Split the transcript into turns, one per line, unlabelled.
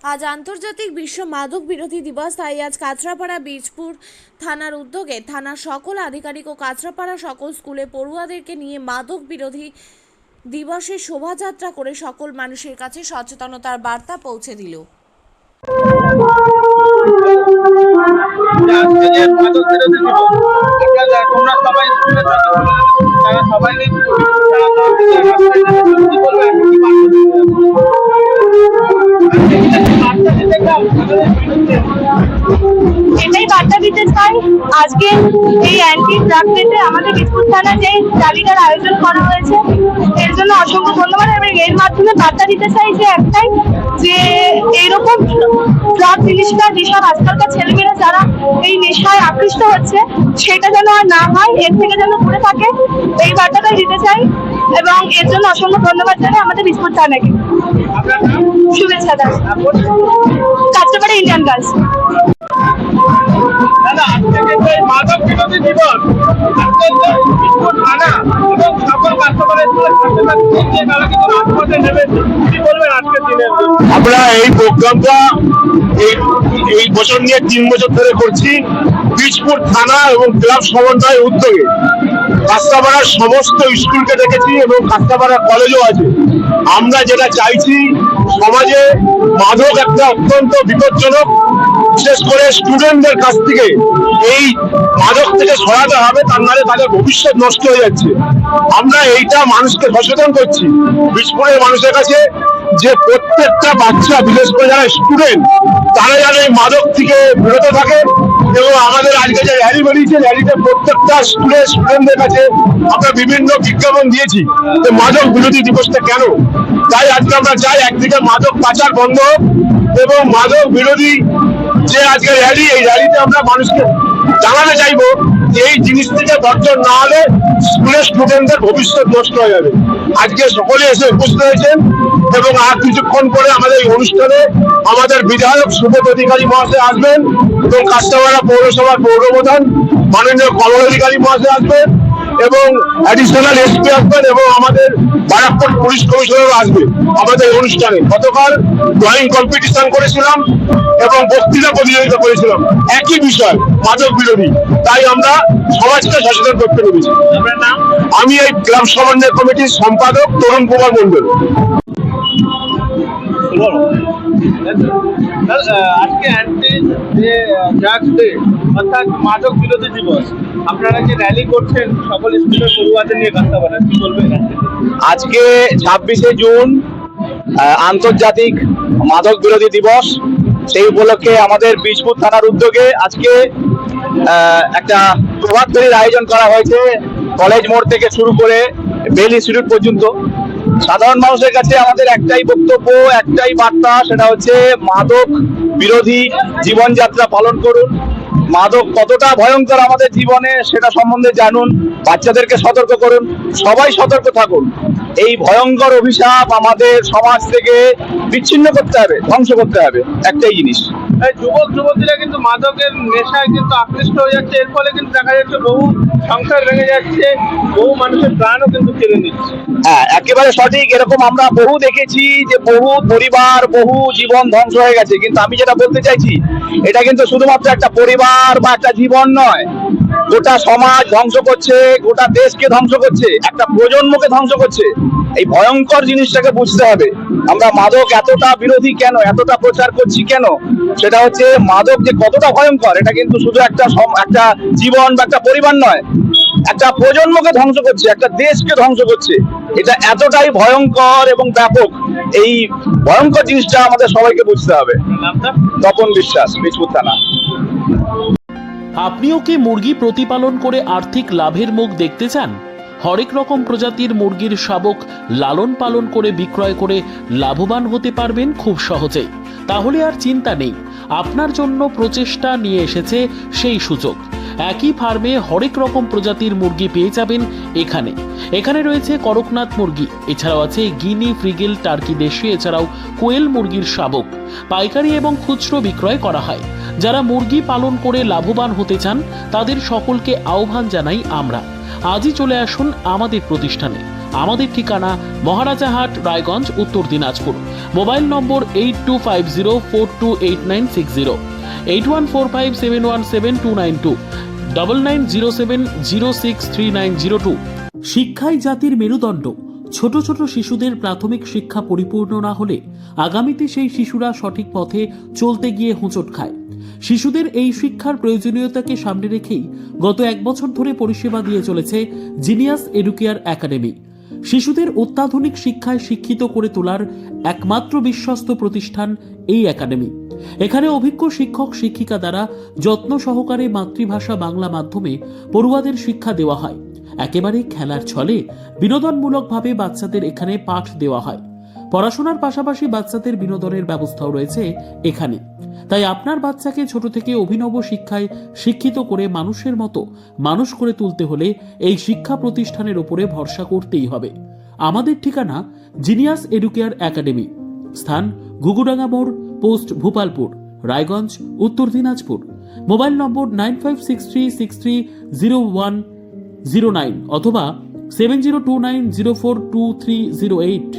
আজ আন্তর্জাতিক বিশ্ব মাদক বিরোধী দিবস। তাই আজ কাঁচরাপাড়া বীজপুর থানার উদ্যোগে থানার সকল আধিকারিক ও কাঁচরাপাড়া সকল স্কুলে পড়ুয়াদেরকে নিয়ে মাদক বিরোধী দিবসের শোভাযাত্রা করে সকল মানুষের কাছে সচেতনতার বার্তা পৌঁছে দিল।
এটাই বার্তা দিতে চাই। আজকে এই অ্যান্টি ড্রাগ ডেতে আমাদের বীজপুর থানা যে র্যালিটার আয়োজন করা হয়েছে, এর জন্য অসংখ্য ধন্যবাদ। এবং এর মাধ্যমে বার্তা দিতে চাই যে একটাই, যে এইরকম ড্রাগ জিনিসটা, যেসব আজকালকার ছেলেমেয়েরা যারা এই নেশায় আকৃষ্ট হচ্ছে, সেটা যেন আর না হয়, এর থেকে যেন দূরে থাকে, এই বার্তাটাই দিতে চাই। এবং এর জন্য অসংখ্য ধন্যবাদ জানাই আমাদের বীজপুর থানাকে। শুভেচ্ছা দাস, কাঁচরাপাড়া ইন্ডিয়ান গার্লস।
মাদক বিরোধী দিবস থানা এবং সকল আমরা এই প্রোগ্রামটা এই বছর নিয়ে 3 বছর ধরে করছি। বীজপুর থানা এবং ক্লাব সমন্বয়ের উদ্যোগে কাঁচরাপাড়ার সমস্ত স্কুলকে ডেকেছি এবং কাঁচরাপাড়া কলেজও আছে। আমরা যেটা চাইছি, সমাজে মাদক একটা অত্যন্ত বিপজ্জনক, বিশেষ করে স্টুডেন্টদের কাছ থেকে এই মাদক থেকে সরাতে হবে, তার নাহলে তাদের ভবিষ্যৎ নষ্ট হয়ে যাচ্ছে। আমরা এইটা মানুষকে সচেতন করছি বীজপুরের মানুষের কাছে, যে প্রত্যেকটা বাচ্চা, বিশেষ করে যারা স্টুডেন্ট, তারা যেন এই মাদক থেকে বিরত থাকে। এবং আমাদের আজকে যে র্যালি বেরিয়েছে, র্যালিতে প্রত্যেকটা স্টুডেন্টদের কাছে আমরা বিভিন্ন বিজ্ঞাপন দিয়েছি যে মাদক বিরোধী দিবসটা কেন। তাই আজকে আমরা চাই একদিকে মাদক পাচার বন্ধ হোক এবং মাদক বিরোধী যে আজকে র্যালি, এই র্যালিতে আমরা মানুষকে জানাতে চাইবো যে এই জিনিস থেকে বর্জন না হলে স্কুলের স্টুডেন্টদের ভবিষ্যৎ নষ্ট হয়ে যাবে। আজকে সকলে এসে উপস্থিত হয়েছেন এবং আর কিছুক্ষণ পরে আমাদের এই অনুষ্ঠানে আমাদের বিধায়ক সুবোধ অধিকারী মহাশয় আসবেন এবং কাঁচরাপাড়া পৌরসভার পৌরপ্রধান মাননীয় কমল অধিকারী মহাশয় আসবেন এবং অ্যাডিশনাল এসপি আসবেন এবং আমাদের বারাকপুর পুলিশ কমিশনারও আসবে আমাদের অনুষ্ঠানে। গতকাল ড্রয়িং কম্পিটিশন করেছিলাম এবং বক্তৃতা প্রতিযোগিতা করেছিলাম, একই বিষয় মাদক বিরোধী। তাই আমরা সমাজকে সচেতন করতে পেরেছি। আমি এই ক্লাব সমন্বয় কমিটির সম্পাদক তরুণ কুমার মন্ডল। আজকে অ্যান্টি যে ড্রাগস ডে অর্থাৎ মাদক বিরোধী দিবস, আপনারা যে র্যালি করছেন সকল স্কুলের পড়ুয়াদের নিয়ে কাঁচরাপাড়া, কি বলবেন?
আজকে 26শে জুন আন্তর্জাতিক মাদক বিরোধী দিবস। সেই উপলক্ষে আমাদের বীজপুর থানার উদ্যোগে আজকে একটা প্রভাত ফেরির আয়োজন করা হয়েছে, কলেজ মোড় থেকে শুরু করে বেল ইনস্টিটিউট পর্যন্ত। সাধারণ মানুষের কাছে আমাদের একটাই বক্তব্য, একটাই বার্তা, সেটা হচ্ছে মাদক বিরোধী জীবনযাত্রা পালন করুন। মাদক কতটা ভয়ঙ্কর আমাদের জীবনে সেটা সম্বন্ধে জানুন, বাচ্চাদেরকে সতর্ক করুন, সবাই সতর্ক থাকুন। এই ভয়ঙ্কর অভিশাপ আমাদের সমাজ থেকে বিচ্ছিন্ন করতে হবে, ধ্বংস করতে হবে। একটাই জিনিস,
যুবক যুবতীরা কিন্তু মাদকের নেশায় কিন্তু আকৃষ্ট হয়ে যাচ্ছে। এর ফলে কিন্তু দেখা যাচ্ছে বহু সংসার ভেঙে যাচ্ছে, বহু মানুষের প্রাণও কিন্তু কেড়ে নিচ্ছে।
হ্যাঁ, একেবারে সঠিক। এরকম আমরা বহু দেখেছি যে বহু পরিবার, বহু জীবন ধ্বংস হয়ে গেছে। কিন্তু আমি যেটা বলতে চাইছি, এটা কিন্তু শুধুমাত্র একটা পরিবার বা একটা জীবন নয়, গোটা সমাজ ধ্বংস করছে, গোটা দেশকে ধ্বংস করছে, একটা প্রজন্মকে ধ্বংস করছে। এই ভয়ঙ্কর জিনিসটাকে বুঝতে হবে। আমরা মাদক এতটা বিরোধী কেন, এতটা প্রচার করছি কেন, সেটা হচ্ছে মাদক যে কতটা ভয়ঙ্কর, এটা কিন্তু শুধু একটা জীবন বা একটা পরিবার নয়, একটা প্রজন্মকে ধ্বংস করছে, একটা দেশকে ধ্বংস করছে। এটা এতটাই ভয়ঙ্কর এবং ব্যাপক। এই ভয়ঙ্কর জিনিসটা আমাদের সবাইকে বুঝতে হবে। তপন বিশ্বাস, বীজপুর থানা।
আপনিও কি মুরগি প্রতিপালন করে আর্থিক লাভের মুখ দেখতে চান? হরেক রকম প্রজাতির মুরগির শাবক লালন পালন করে বিক্রয় করে লাভবান হতে পারবেন খুব সহজেই। তাহলে আর চিন্তা নেই, আপনার জন্য প্রচেষ্টা নিয়ে এসেছে সেই সুযোগ। একই ফার্মে হরেক রকম প্রজাতির মুরগি পেয়ে যাবেন এখানে রয়েছে করকনাথ মুরগি, এছাড়াও আছে গিনি, ফ্রিগেল, টার্কি দেশি, এছাড়াও কোয়েল মুরগির শাবক পাইকারি এবং খুচরো বিক্রয় করা হয়। যারা মুরগি পালন করে লাভবান হতে চান তাদের সকলকে আহ্বান জানাই আমরা। আজই চলে আসুন আমাদের প্রতিষ্ঠানে। আমাদের ঠিকানা মহারাজাহাট, রায়গঞ্জ, উত্তর দিনাজপুর। মোবাইল নম্বর 8250428960, 8145717292, 9907063902। শিক্ষাই জাতির মেরুদণ্ড। ছোট ছোট শিশুদের প্রাথমিক শিক্ষা পরিপূর্ণ না হলে আগামীতে সেই শিশুরা সঠিক পথে চলতে গিয়ে হোঁচট খায়। শিশুদের এই শিক্ষার প্রয়োজনীয়তাকে সামনে রেখেই গত 1 বছর ধরে পরিষেবা দিয়ে চলেছে জিনিয়াস এডুকেয়ার একাডেমি। শিশুদের অত্যাধুনিক শিক্ষায় শিক্ষিত করে তোলার একমাত্র বিশ্বস্ত প্রতিষ্ঠান এই একাডেমি। এখানে অভিজ্ঞ শিক্ষক শিক্ষিকা দ্বারা যত্ন সহকারে মাতৃভাষা বাংলা মাধ্যমে পড়ুয়াদের শিক্ষা দেওয়া হয়। একেবারে খেলার ছলে বিনোদনমূলকভাবে বাচ্চাদের এখানে পাঠ দেওয়া হয়। পড়াশোনার পাশাপাশি বাচ্চাদের বিনোদনের ব্যবস্থাও রয়েছে এখানে। তাই আপনার বাচ্চাকে ছোট থেকে অভিনব শিক্ষায় শিক্ষিত করে মানুষের মতো মানুষ করে তুলতে হলে এই শিক্ষা প্রতিষ্ঠানের উপরে ভরসা করতেই হবে। আমাদের ঠিকানা জিনিয়াস এডুকেয়ার একাডেমি, স্থান ঘুঘুডাঙ্গা মোড়, পোস্ট ভূপালপুর, রায়গঞ্জ, উত্তর দিনাজপুর। মোবাইল নম্বর 9563630109 অথবা 7029042308।